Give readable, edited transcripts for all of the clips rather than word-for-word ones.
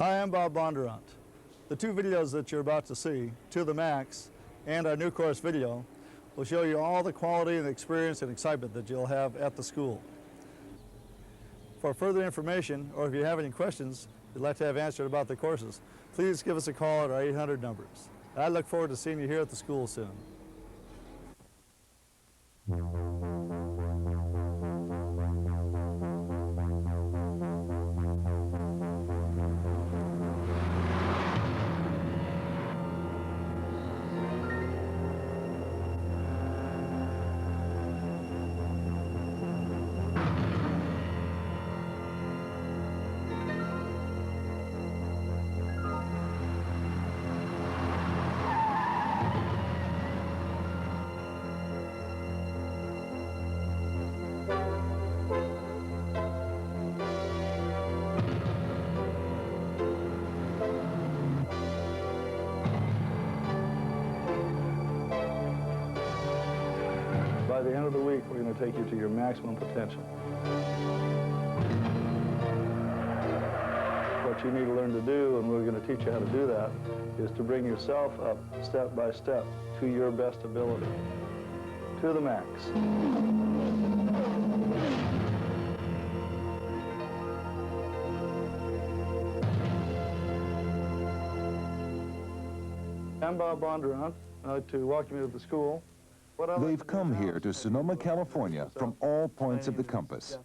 Hi, I'm Bob Bondurant. The two videos that you're about to see, To the Max and our new course video, will show you all the quality and experience and excitement that you'll have at the school. For further information, or if you have any questions you'd like to have answered about the courses, please give us a call at our 800 numbers. I look forward to seeing you here at the school soon. By the end of the week, we're going to take you to your maximum potential. What you need to learn to do, and we're going to teach you how to do that, is to bring yourself up step by step to your best ability, to the max. I'm Bob Bondurant. I'd like to welcome you to the school. They've come here to Sonoma, California from all points of the compass.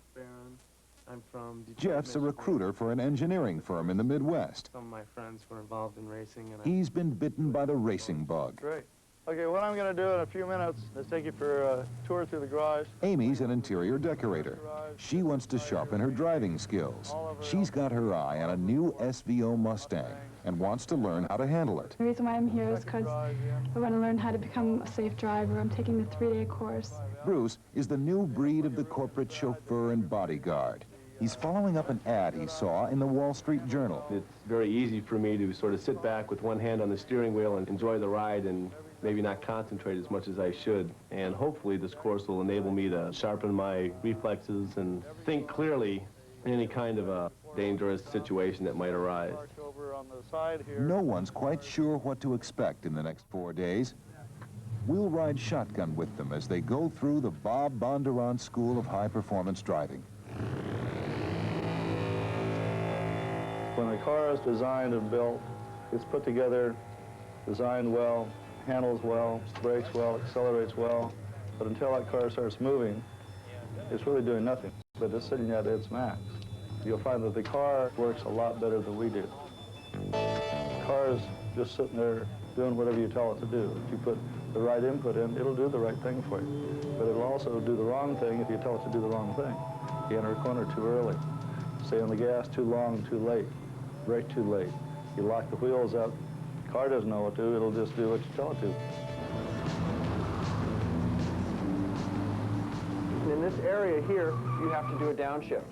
I'm from Detroit, Jeff's a recruiter for an engineering firm in the Midwest. Some of my friends were involved in racing. And He's been bitten by the racing bug. Great. Okay, what I'm going to do in a few minutes is take you for a tour through the garage. Amy's an interior decorator. She wants to sharpen her driving skills. She's got her eye on a new SVO Mustang and wants to learn how to handle it. The reason why I'm here is because I want to learn how to become a safe driver. I'm taking the 3-day course. Bruce is the new breed of the corporate chauffeur and bodyguard. He's following up an ad he saw in the Wall Street Journal. It's very easy for me to sort of sit back with one hand on the steering wheel and enjoy the ride and maybe not concentrate as much as I should. And hopefully this course will enable me to sharpen my reflexes and think clearly in any kind of a dangerous situation that might arise. No one's quite sure what to expect in the next 4 days. We'll ride shotgun with them as they go through the Bob Bondurant School of High Performance Driving. When a car is designed and built, it's put together, designed well, handles well, brakes well, accelerates well, but until that car starts moving, it's really doing nothing, but it's sitting at its max. You'll find that the car works a lot better than we do. The car is just sitting there doing whatever you tell it to do. If you put the right input in, it'll do the right thing for you. But it'll also do the wrong thing if you tell it to do the wrong thing. You enter a corner too early, stay on the gas too long, too late, brake too late. You lock the wheels up, the car doesn't know what to do, it'll just do what you tell it to. In this area here, you have to do a downshift.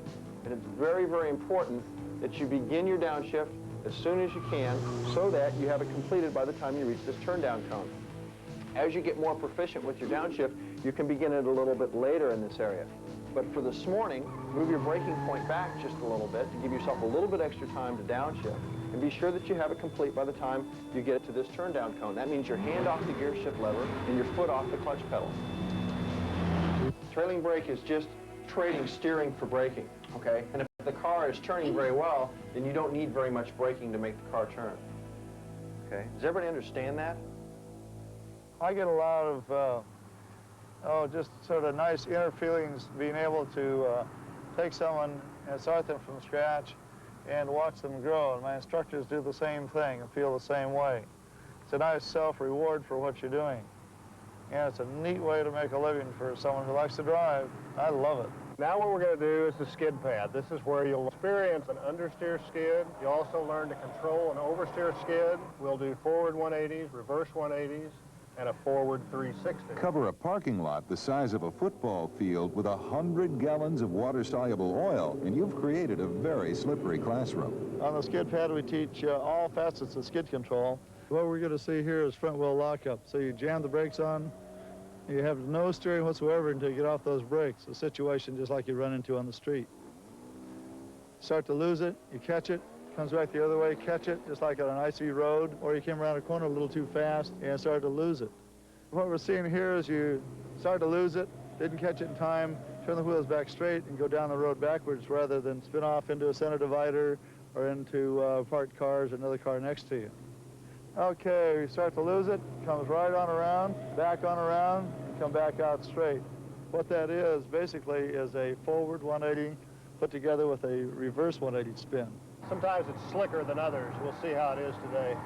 And it's very, very important that you begin your downshift as soon as you can so that you have it completed by the time you reach this turn down cone. As you get more proficient with your downshift, you can begin it a little bit later in this area. But for this morning, move your braking point back just a little bit to give yourself a little bit extra time to downshift. And be sure that you have it complete by the time you get to this turn down cone. That means your hand off the gear shift lever and your foot off the clutch pedal. Trailing brake is just trading steering for braking, okay? And if the car is turning very well, then you don't need very much braking to make the car turn, okay? Does everybody understand that? I get a lot of, just sort of nice inner feelings being able to take someone and start them from scratch and watch them grow. And my instructors do the same thing and feel the same way. It's a nice self-reward for what you're doing. And it's a neat way to make a living for someone who likes to drive. I love it. Now what we're going to do is the skid pad. This is where you'll experience an understeer skid. You'll also learn to control an oversteer skid. We'll do forward 180s, reverse 180s, and a forward 360. Cover a parking lot the size of a football field with 100 gallons of water-soluble oil, and you've created a very slippery classroom. On the skid pad, we teach all facets of skid control. What we're going to see here is front wheel lockup. So you jam the brakes on, you have no steering whatsoever until you get off those brakes. A situation just like you run into on the street. Start to lose it, you catch it, comes back the other way, catch it, just like on an icy road, or you came around a corner a little too fast and started to lose it. What we're seeing here is you start to lose it, didn't catch it in time, turn the wheels back straight and go down the road backwards rather than spin off into a center divider or into parked cars or another car next to you. Okay, we start to lose it, comes right on around, back on around, and come back out straight. What that is, basically, is a forward 180 put together with a reverse 180 spin. Sometimes it's slicker than others. We'll see how it is today.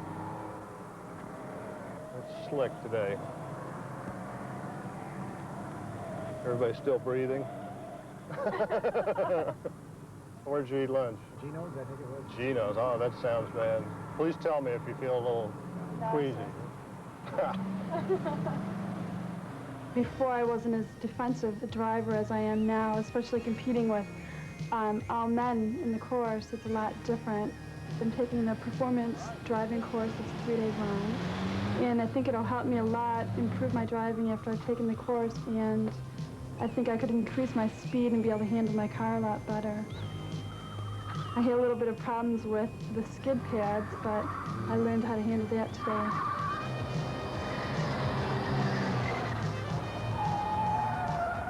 It's slick today. Everybody still breathing? Where'd you eat lunch? Gino's, I think it was. Gino's. Oh, that sounds bad. Please tell me if you feel a little queasy. Before, I wasn't as defensive a driver as I am now, especially competing with all men in the course. It's a lot different than taking the performance driving course. It's a 3-day run. And I think it'll help me a lot improve my driving after I've taken the course, and I think I could increase my speed and be able to handle my car a lot better. I had a little bit of problems with the skid pads, but I learned how to handle that today.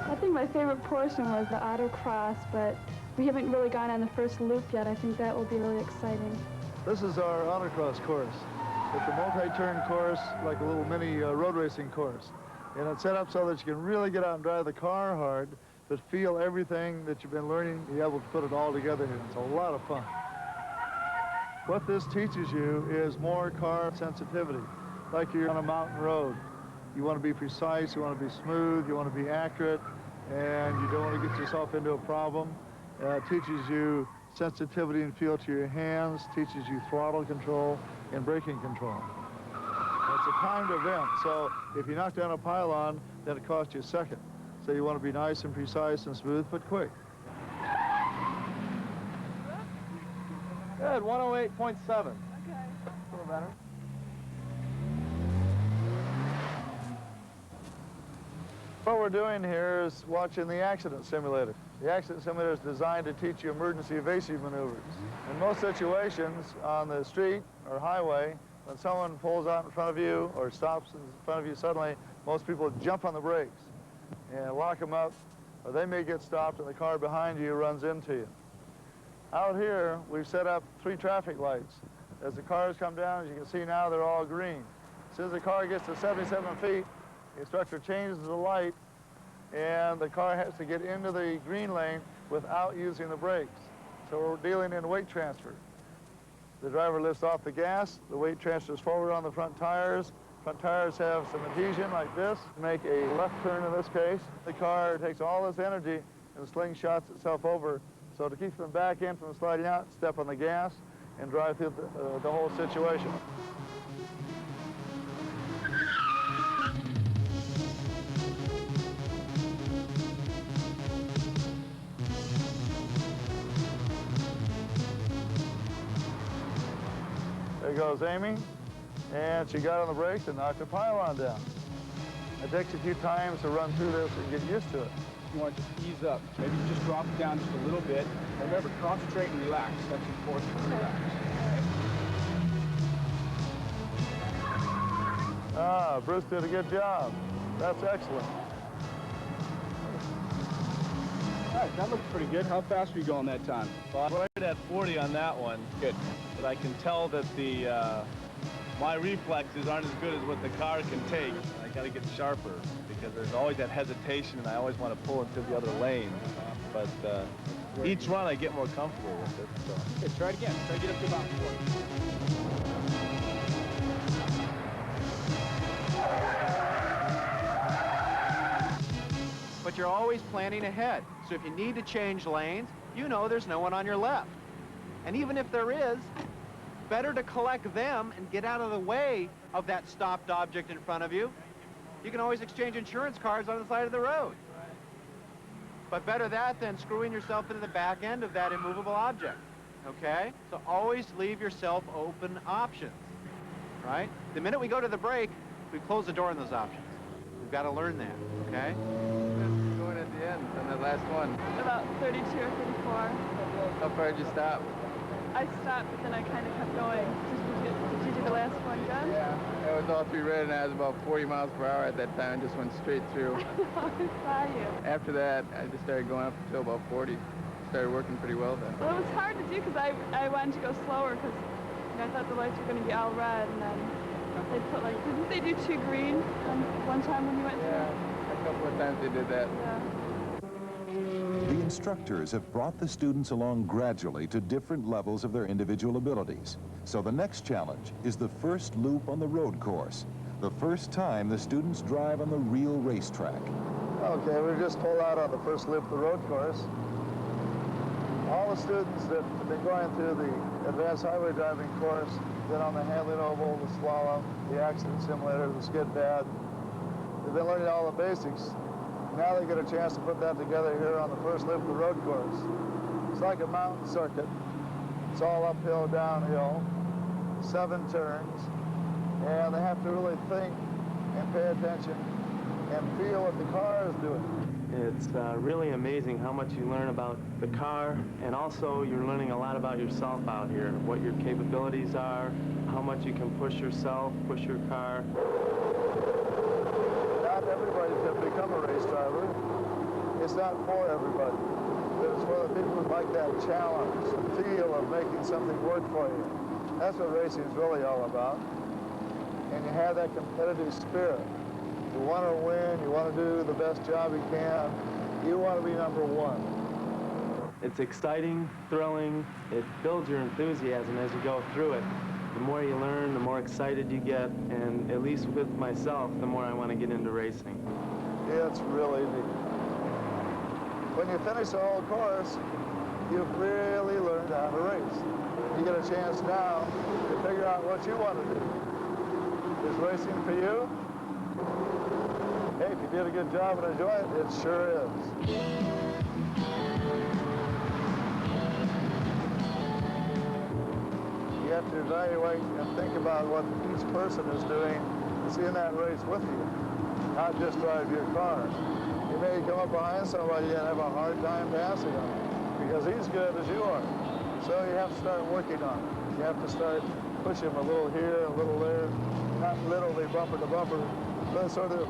I think my favorite portion was the autocross, but we haven't really gone on the first loop yet. I think that will be really exciting. This is our autocross course. It's a multi-turn course, like a little mini road racing course. And it's set up so that you can really get out and drive the car hard, but feel everything that you've been learning, be able to put it all together here. It's a lot of fun. What this teaches you is more car sensitivity, like you're on a mountain road. You want to be precise, you want to be smooth, you want to be accurate, and you don't want to get yourself into a problem. It teaches you sensitivity and feel to your hands, teaches you throttle control and braking control. It's a timed event, so if you knock down a pylon, then it costs you a second. So you want to be nice and precise and smooth, but quick. Good, 108.7. Okay. A little better. What we're doing here is watching the accident simulator. The accident simulator is designed to teach you emergency evasive maneuvers. In most situations on the street or highway, when someone pulls out in front of you or stops in front of you suddenly, most people jump on the brakes and lock them up, or they may get stopped and the car behind you runs into you. Out here, we've set up 3 traffic lights. As the cars come down, as you can see now, they're all green. As soon as the car gets to 77 feet, the instructor changes the light, and the car has to get into the green lane without using the brakes. So we're dealing in weight transfer. The driver lifts off the gas, the weight transfers forward on the front tires. Front tires have some adhesion like this, make a left turn in this case. The car takes all this energy and slingshots itself over. So to keep them back in from sliding out, step on the gas and drive through the whole situation. There goes Amy, and she got on the brakes and knocked the pylon down. It takes a few times to run through this and get used to it. You want to just ease up. Maybe just drop it down just a little bit. And remember, concentrate and relax. That's important. Relax. Ah, Bruce did a good job. That's excellent. All right, that looks pretty good. How fast were you going that time? Well, I started at 40 on that one. Good. But I can tell that my reflexes aren't as good as what the car can take. I got to get sharper because there's always that hesitation, and I always want to pull into the other lane. But each run, I get more comfortable with it. So. Okay, try it again. Try to get up to about 40. But you're always planning ahead. So if you need to change lanes, you know there's no one on your left. And even if there is, better to collect them and get out of the way of that stopped object in front of you. You can always exchange insurance cards on the side of the road. But better that than screwing yourself into the back end of that immovable object, okay? So always leave yourself open options, right? The minute we go to the brake, we close the door on those options. We've got to learn that, okay? Going at the end on that last one. About 32 or 34. How far did you stop? I stopped, but then I kind of kept going. Did you do the last one good? Yeah, it was all through red, and I was about 40 miles per hour at that time. Just went straight through. I saw you. After that, I just started going up until about 40. Started working pretty well then. Well, it was hard to do because I wanted to go slower because I thought the lights were going to be all red, and then they put like, didn't they do 2 green one time when you went through? Yeah, a couple of times they did that. Yeah. The instructors have brought the students along gradually to different levels of their individual abilities. So the next challenge is the first loop on the road course, the first time the students drive on the real racetrack. Okay, we just pulled out on the first loop of the road course. All the students that have been going through the advanced highway driving course, then on the handling oval, the slalom, the accident simulator, the skid pad, they've been learning all the basics. Now they get a chance to put that together here on the first loop of the road course. It's like a mountain circuit. It's all uphill, downhill, 7 turns, and they have to really think and pay attention and feel what the car is doing. It's really amazing how much you learn about the car, and also you're learning a lot about yourself out here, what your capabilities are, how much you can push yourself, push your car. Not everybody can become a race driver. It's not for everybody. But it's for the people who like that challenge, the feel of making something work for you. That's what racing is really all about. And you have that competitive spirit. You want to win, you want to do the best job you can, you want to be number 1. It's exciting, thrilling, it builds your enthusiasm as you go through it. The more you learn, the more excited you get, and at least with myself, the more I want to get into racing. It's really neat. When you finish the whole course, you've really learned how to race. You get a chance now to figure out what you want to do. Is racing for you? Hey, if you did a good job and enjoy it, it sure is. You have to evaluate and think about what each person is doing that's in that race with you, not just drive your car. You may come up behind somebody and have a hard time passing him because he's good as you are. So you have to start working on it. You have to start pushing him a little here, a little there, not literally bumper to bumper, but sort of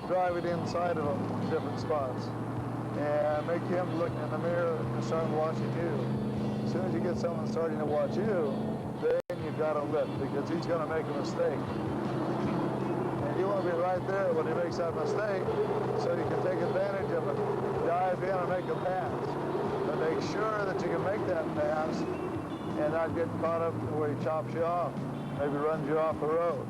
driving inside of him in different spots and make him look in the mirror and start watching you. As soon as you get someone starting to watch you, then you've got to lift because he's going to make a mistake. And you want to be right there when he makes that mistake so you can take advantage of it, dive in and make a pass. But make sure that you can make that pass and not get caught up to where he chops you off, maybe runs you off the road.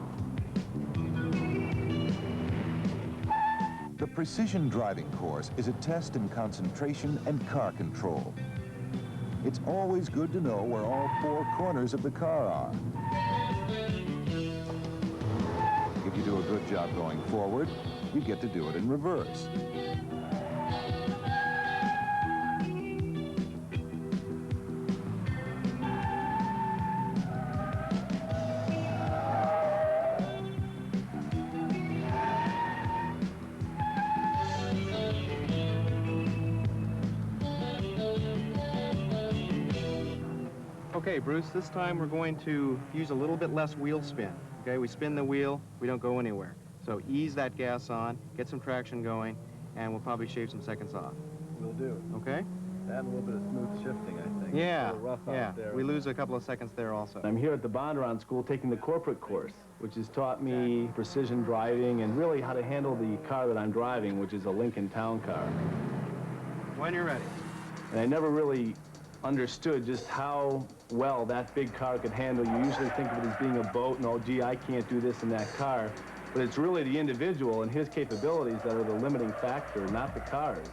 The precision driving course is a test in concentration and car control. It's always good to know where all 4 corners of the car are. If you do a good job going forward, you get to do it in reverse. Okay, Bruce, this time we're going to use a little bit less wheel spin. Okay, we spin the wheel, we don't go anywhere. So ease that gas on, get some traction going, and we'll probably shave some seconds off. Will do. Okay? Add a little bit of smooth shifting, I think. Yeah, A little rough yeah. out there. We lose a couple of seconds there also. I'm here at the Bondurant School taking the corporate course, which has taught me precision driving and really how to handle the car that I'm driving, which is a Lincoln Town car. When you're ready. And I never really understood just how well that big car could handle. You usually think of it as being a boat and, oh, gee, I can't do this in that car. But it's really the individual and his capabilities that are the limiting factor, not the cars.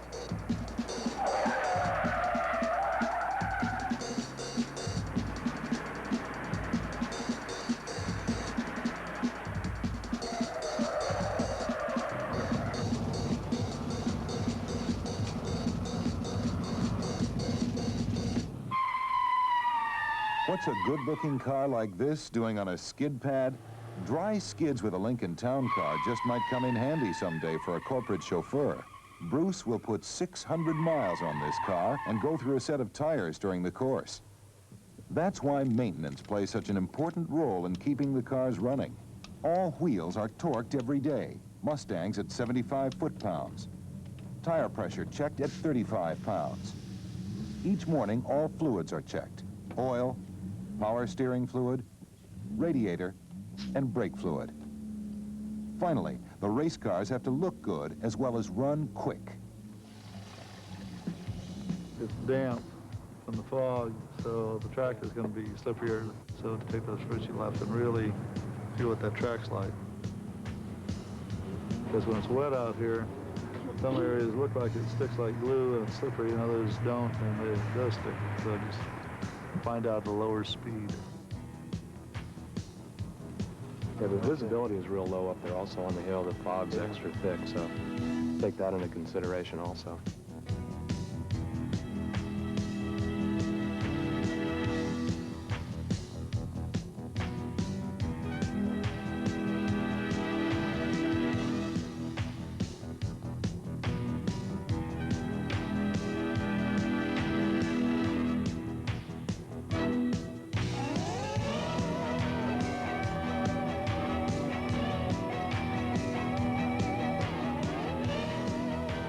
What's a good-looking car like this doing on a skid pad? Dry skids with a Lincoln Town car just might come in handy someday for a corporate chauffeur. Bruce will put 600 miles on this car and go through a set of tires during the course. That's why maintenance plays such an important role in keeping the cars running. All wheels are torqued every day. Mustangs at 75 foot-pounds. Tire pressure checked at 35 pounds. Each morning, all fluids are checked. Oil, power steering fluid, radiator, and brake fluid. Finally, the race cars have to look good as well as run quick. It's damp from the fog, so the track is going to be slipperier. So to take those friction laps and really feel what that track's like. Because when it's wet out here, some areas look like it sticks like glue and it's slippery, and others don't, and it does stick. So just find out the lower speed. Yeah, the visibility is real low up there also on the hill. The fog's extra thick, so take that into consideration also.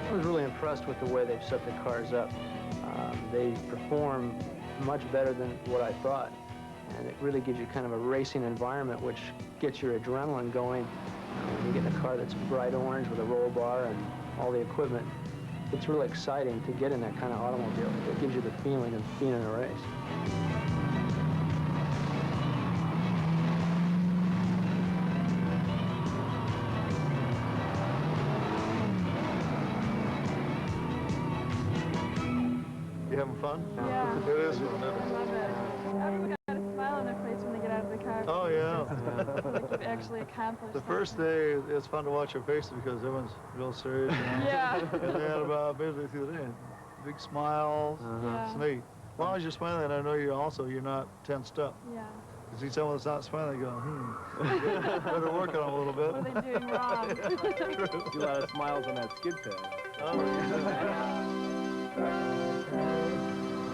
I was really impressed with the way they've set the cars up. They perform much better than what I thought, and it really gives you kind of a racing environment, which gets your adrenaline going. When you get in a car that's bright orange with a roll bar and all the equipment, it's really exciting to get in that kind of automobile. It gives you the feeling of being in a race. You having fun? Yeah. It is fun, isn't I it? love it. Everyone got a smile on their face when they get out of the car. Oh, yeah. Like you've actually accomplished The first day, it's fun to watch their faces because everyone's real serious. You know? Yeah. And then about midway through the day, big smiles. Yeah. It's neat. As long as you're smiling, I know you're not tensed up. Yeah. You see someone that's not smiling, you go, better work on them a little bit. What are they doing wrong? See a lot of smiles on that skid pad. Oh, yeah.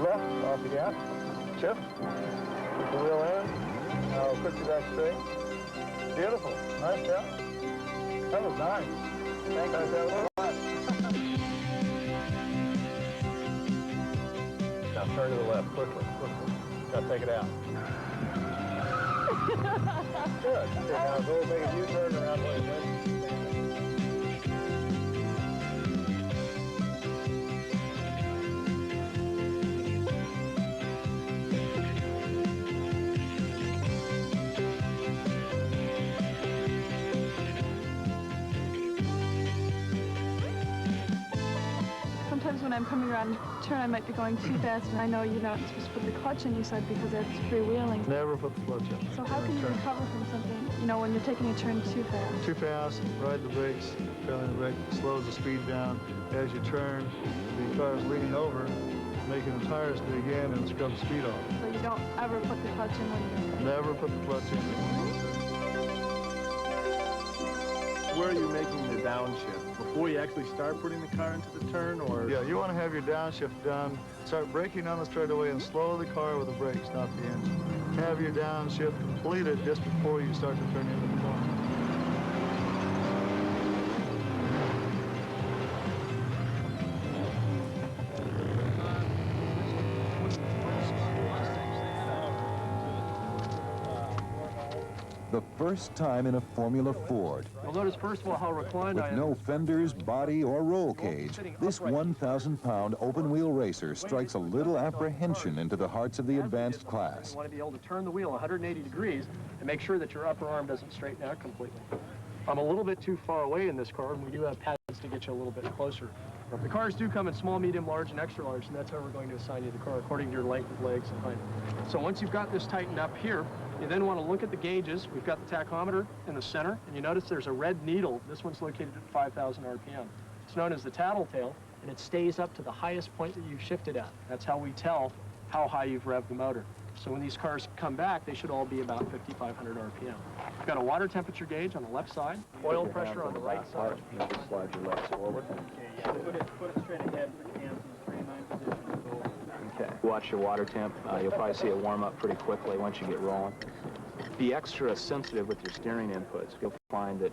Left, off you got. Shift. Keep the wheel in. I'll put you back straight. Beautiful. Nice job. That was nice. Thanks. Guys, have a little fun. Now turn to the left quickly. Now take it out. Good. Now go make a U-turn around the way. Sometimes when I'm coming around a turn, I might be going too fast, and I know you're not supposed to put the clutch in, you said, because it's freewheeling. Never put the clutch in. So how can you recover from something, you know, when you're taking a turn too fast? Too fast, ride the brakes, trailing the brake, slows the speed down. As you turn, the car is leaning over, making the tires dig in and scrub the speed off. So you don't ever put the clutch in when you're... Never put the clutch in. Where are you making the downshift? Before you actually start putting the car into the turn, or? Yeah, you want to have your downshift done. Start braking on the straightaway and slow the car with the brakes, not the engine. Have your downshift completed just before you start to turn into the corner. The first time in a Formula Ford. You'll notice, first of all, how reclined I With am. no fenders, body, or roll cage, this 1,000-pound open-wheel racer strikes a little apprehension into the hearts of the advanced class. You want to be able to turn the wheel 180 degrees and make sure that your upper arm doesn't straighten out completely. I'm a little bit too far away in this car, and we do have pads to get you a little bit closer. The cars do come in small, medium, large, and extra large, and that's how we're going to assign you the car, according to your length of legs and height. So once you've got this tightened up here, you then want to look at the gauges. We've got the tachometer in the center, and you notice there's a red needle. This one's located at 5,000 RPM. It's known as the tattletale, and it stays up to the highest point that you've shifted at. That's how we tell how high you've revved the motor. So when these cars come back, they should all be about 5,500 RPM. We've got a water temperature gauge on the left side, oil pressure on the right side. Slide your legs forward. Okay, yeah, put it straight ahead, put your hands in the 3-9 position. Okay. Watch your water temp. You'll probably see it warm up pretty quickly once you get rolling. Be extra sensitive with your steering inputs. You'll find that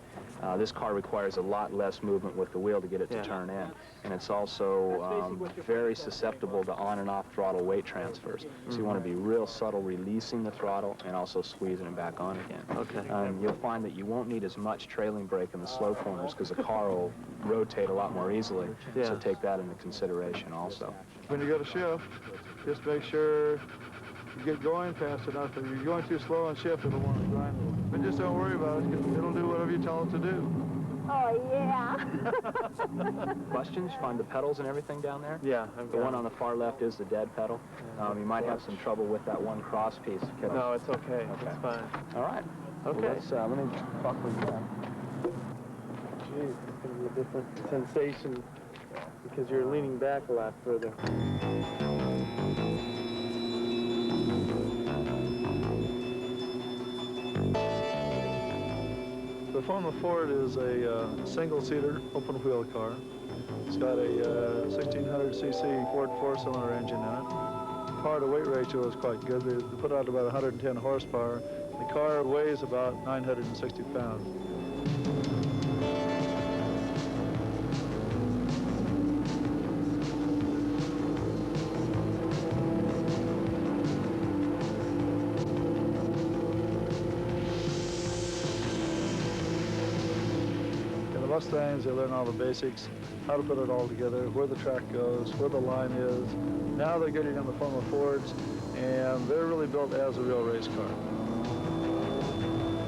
this car requires a lot less movement with the wheel to get it to turn in. And it's also very susceptible to on and off throttle weight transfers. So you want to be real subtle releasing the throttle and also squeezing it back on again. Okay. You'll find that you won't need as much trailing brake in the slow corners because the car will rotate a lot more easily. Yeah. So take that into consideration also. When you go to shift, just make sure you get going fast enough. If you're going too slow on shift, it'll want to grind a little. But just don't worry about it. It'll do whatever you tell it to do. Oh, yeah. Questions? Find the pedals and everything down there? Yeah. The one on the far left is the dead pedal. You might have some trouble with that one cross piece. No, it's okay. It's fine. All right. Okay. Well, let me buckle you in. Geez, it's going to be a different sensation because you're leaning back a lot further. The Formula Ford is a single-seater, open-wheel car. It's got a 1600cc Ford four-cylinder engine in it. Power-to-weight ratio is quite good. They put out about 110 horsepower. The car weighs about 960 pounds. Mustangs, they learn all the basics, how to put it all together, where the track goes, where the line is. Now they're getting on the Formula Fords, and they're really built as a real race car.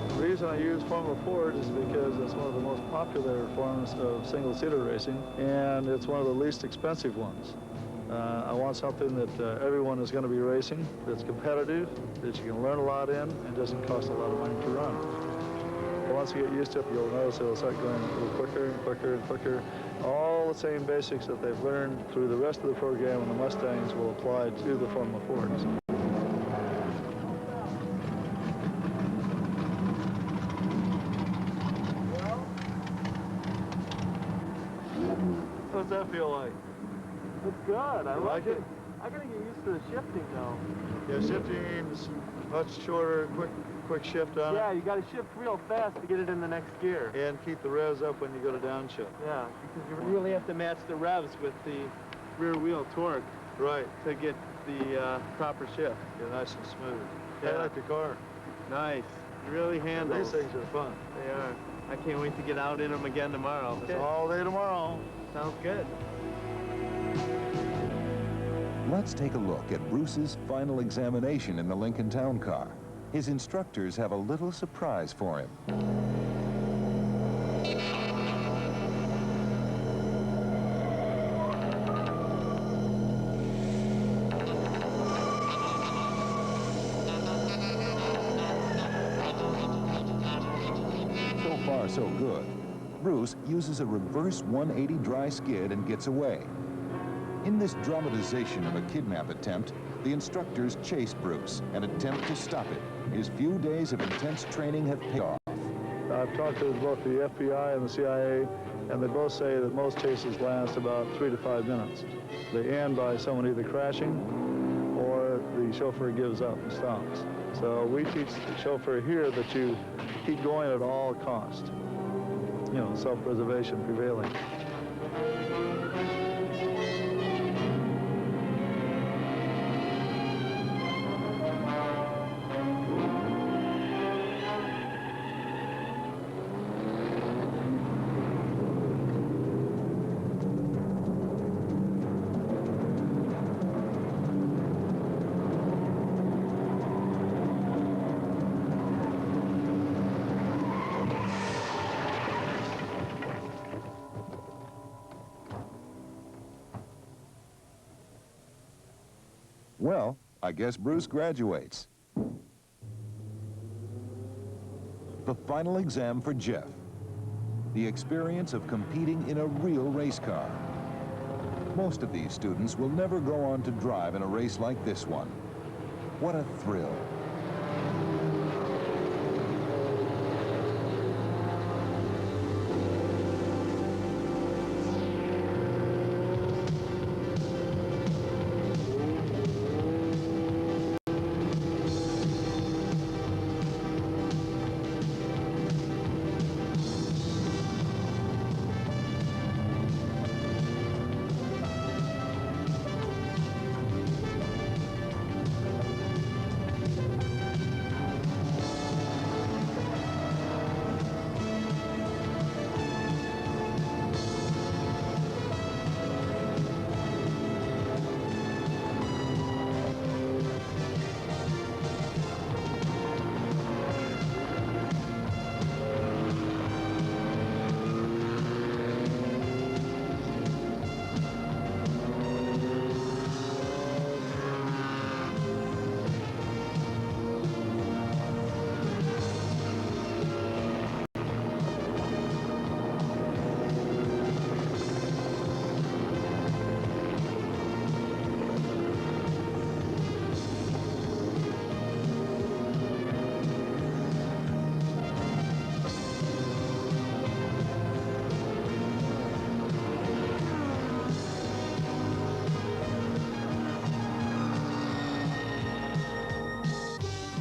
The reason I use Formula Fords is because it's one of the most popular forms of single-seater racing, and it's one of the least expensive ones. I want something that everyone is going to be racing, that's competitive, that you can learn a lot in, and doesn't cost a lot of money to run. Once you get used to it, you'll notice it'll start going a little quicker and quicker and quicker. All the same basics that they've learned through the rest of the program and the Mustangs will apply to the Formula Fords. What's that feel like? It's good. I like it. I got to get used to the shifting, though. Yeah, shifting is much shorter, quick shift on it. Yeah, you got to shift real fast to get it in the next gear. And keep the revs up when you go to downshift. Yeah, because you really have to match the revs with the rear wheel torque. Right. To get the proper shift. Get nice and smooth. Yeah. I like the car. Nice. It really handles. These things are fun. They are. I can't wait to get out in them again tomorrow. It's all day tomorrow. Sounds good. Let's take a look at Bruce's final examination in the Lincoln Town Car. His instructors have a little surprise for him. So far, so good. Bruce uses a reverse 180 dry skid and gets away. In this dramatization of a kidnap attempt, the instructors chase Bruce and attempt to stop it. His few days of intense training have paid off. I've talked to both the FBI and the CIA, and they both say that most chases last about 3 to 5 minutes. They end by someone either crashing or the chauffeur gives up and stops. So we teach the chauffeur here that you keep going at all cost. You know, self-preservation prevailing. Well, I guess Bruce graduates. The final exam for Jeff. The experience of competing in a real race car. Most of these students will never go on to drive in a race like this one. What a thrill.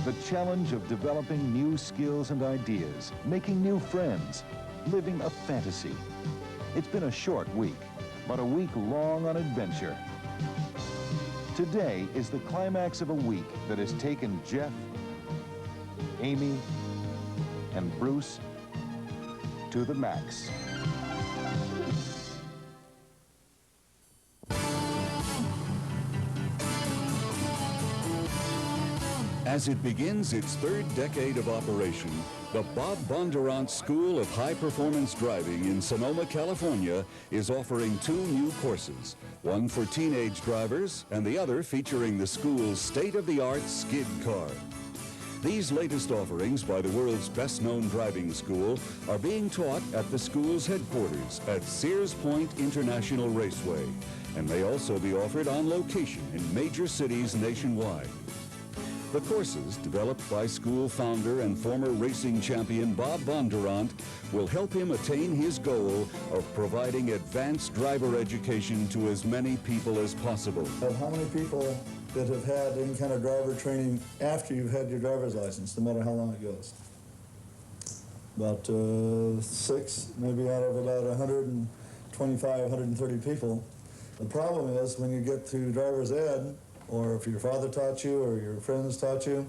The challenge of developing new skills and ideas, making new friends, living a fantasy. It's been a short week, but a week long on adventure. Today is the climax of a week that has taken Jeff, Amy, and Bruce to the max. As it begins its third decade of operation, the Bob Bondurant School of High Performance Driving in Sonoma, California is offering 2 new courses, one for teenage drivers and the other featuring the school's state-of-the-art skid car. These latest offerings by the world's best-known driving school are being taught at the school's headquarters at Sears Point International Raceway, and may also be offered on location in major cities nationwide. The courses, developed by school founder and former racing champion Bob Bondurant, will help him attain his goal of providing advanced driver education to as many people as possible. How many people that have had any kind of driver training after you've had your driver's license, no matter how long it goes? About 6, maybe out of about 125, 130 people. The problem is when you get to driver's ed, or if your father taught you or your friends taught you,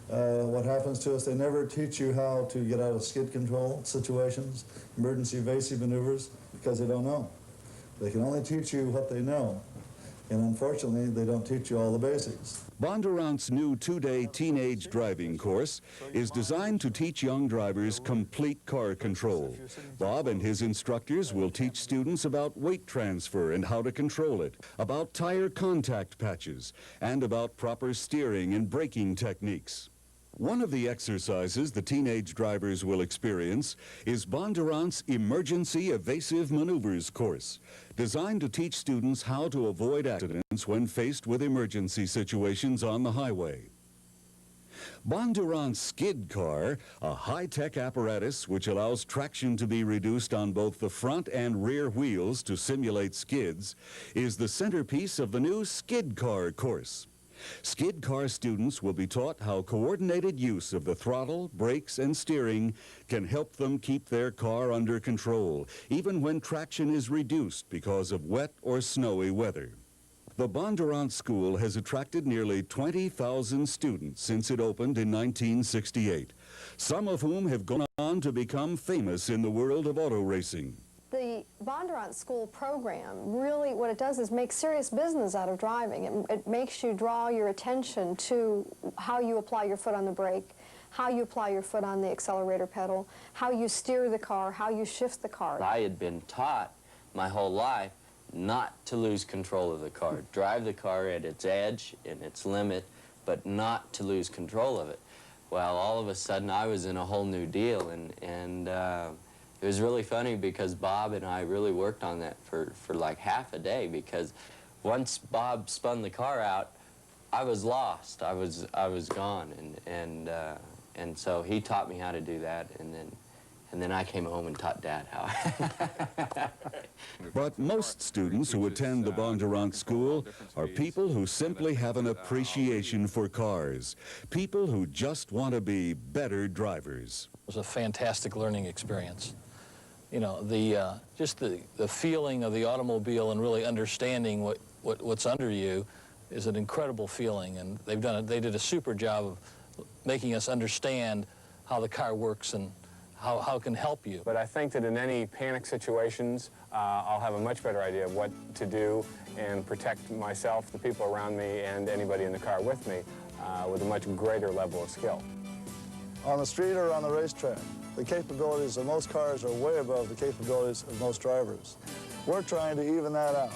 what happens to us, they never teach you how to get out of skid control situations, emergency evasive maneuvers, because they don't know. They can only teach you what they know, and unfortunately, they don't teach you all the basics. Bondurant's new 2-day teenage driving course is designed to teach young drivers complete car control. Bob and his instructors will teach students about weight transfer and how to control it, about tire contact patches, and about proper steering and braking techniques. One of the exercises the teenage drivers will experience is Bondurant's Emergency Evasive Maneuvers course, designed to teach students how to avoid accidents when faced with emergency situations on the highway. Bondurant's skid car, a high-tech apparatus which allows traction to be reduced on both the front and rear wheels to simulate skids, is the centerpiece of the new skid car course. Skid car students will be taught how coordinated use of the throttle, brakes, and steering can help them keep their car under control, even when traction is reduced because of wet or snowy weather. The Bondurant School has attracted nearly 20,000 students since it opened in 1968, some of whom have gone on to become famous in the world of auto racing. The Bondurant School program, really what it does is make serious business out of driving. It makes you draw your attention to how you apply your foot on the brake, how you apply your foot on the accelerator pedal, how you steer the car, how you shift the car. I had been taught my whole life not to lose control of the car, drive the car at its edge and its limit, but not to lose control of it. Well, all of a sudden I was in a whole new deal, and it was really funny because Bob and I really worked on that for like half a day, because once Bob spun the car out, I was lost. I was gone, and so he taught me how to do that, and then I came home and taught Dad how. But most students who attend the Bondurant School are people who simply have an appreciation for cars, people who just want to be better drivers. It was a fantastic learning experience. You know, just the feeling of the automobile and really understanding what's under you is an incredible feeling, and they did a super job of making us understand how the car works and how it can help you. But I think that in any panic situations, I'll have a much better idea of what to do and protect myself, the people around me, and anybody in the car with me with a much greater level of skill. On the street or on the racetrack, the capabilities of most cars are way above the capabilities of most drivers. We're trying to even that out.